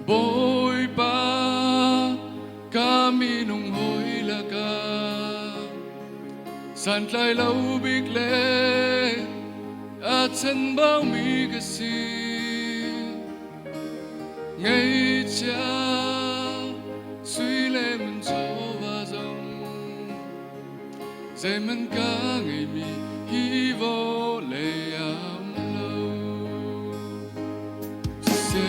bồi ba kami nung hoi là ca san lại lâu biết lệ chân bao mi cái gì ngày cha suy lệ mình cho và dòng dễ mình cả ngày mi hi vô lệ ấm lâu sẽ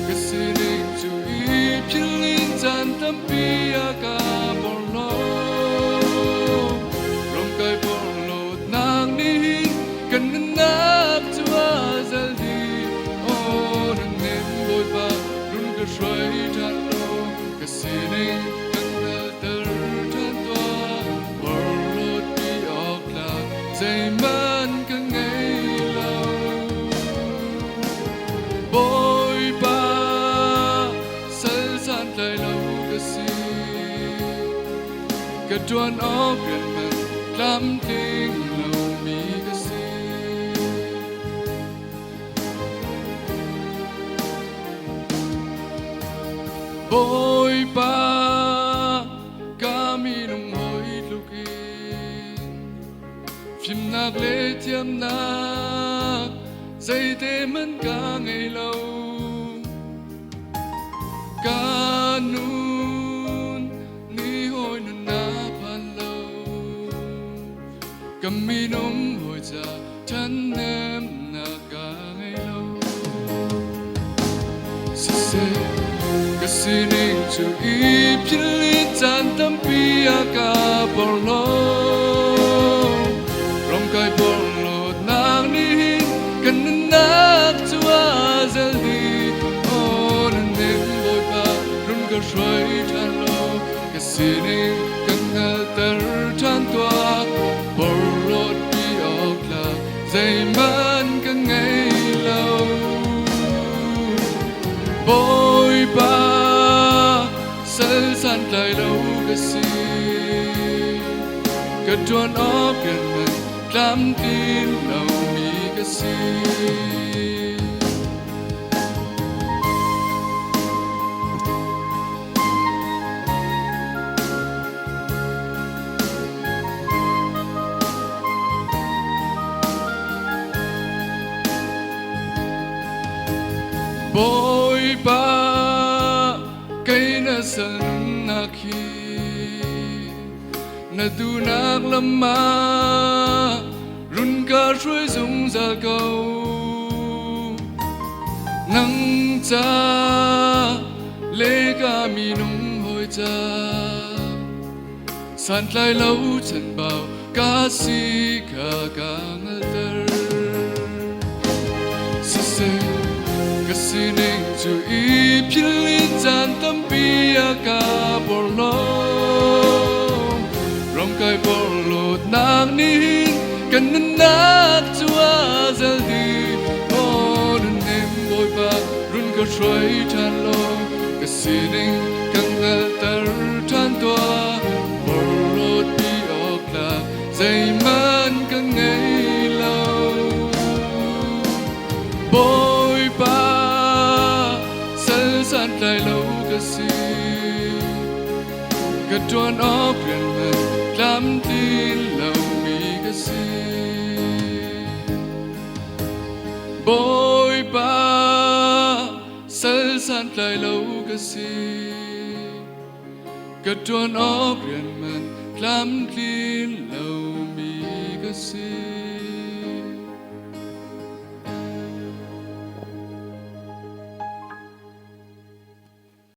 cái gì để chú ý phiền linh chân tâm bia cả bỏ lỡ rong cái bỏ lỡ nàng đi cần nát chúa giờ đi ô nâng ném bồi ba run cái xoay tràn lô cái gì nên cần đợi tơ tràn toa bỏ lỡ đi óc là dây man cái ngày lâu bồi ba sân san lại lâu cái gì cái tuan óc gần mình làm tiếng lâu mi cái gì bồi ba kami nung hoi lukin phim nạc lệ thiêm nạc dây tê mến cả ngày lâu ca nun ni hoi nun na phan lâu kami nung hoi cha chân em na cả ngày lâu cái gì nên chú ý phiền linh chân tâm bia cả bỏ lỡ rong cái bỏ lỡ nàng đi cần nát chúa giờ đi ô nên em bồi ba run cái xoay tràn lô cái gì nên cần tơ tràn toa bỏ lỡ đi óc là dây man cái ngày lâu bồi ba sân san lại lâu cái gì cái tuan óc gần mình làm tin lâu mi cái gì bồi ba cây na sân na khi na tu nạc lâm ma run ca suối dung ra cầu nắng cha lê ca mi nung hồi cha san lại lâu chân bao ca si ca ngơ tơ cái gì nên chú ý phiền linh chân tâm bia cả bỏ lỡ rong cái bỏ lỡ nàng nín cần nát chúa giờ đi ô đừng em bồi ba run cái xoay tràn lô cái gì nên cần tơ tràn toa bỏ lỡ đi óc là dây man cái ngày lâu bồi ba san lại lâu cái gì cái tuan óc gần mình làm tin lâu mi cái gì bồi ba san lại lâu cái gì cái tuan óc gần mình làm tin lâu mi cái gì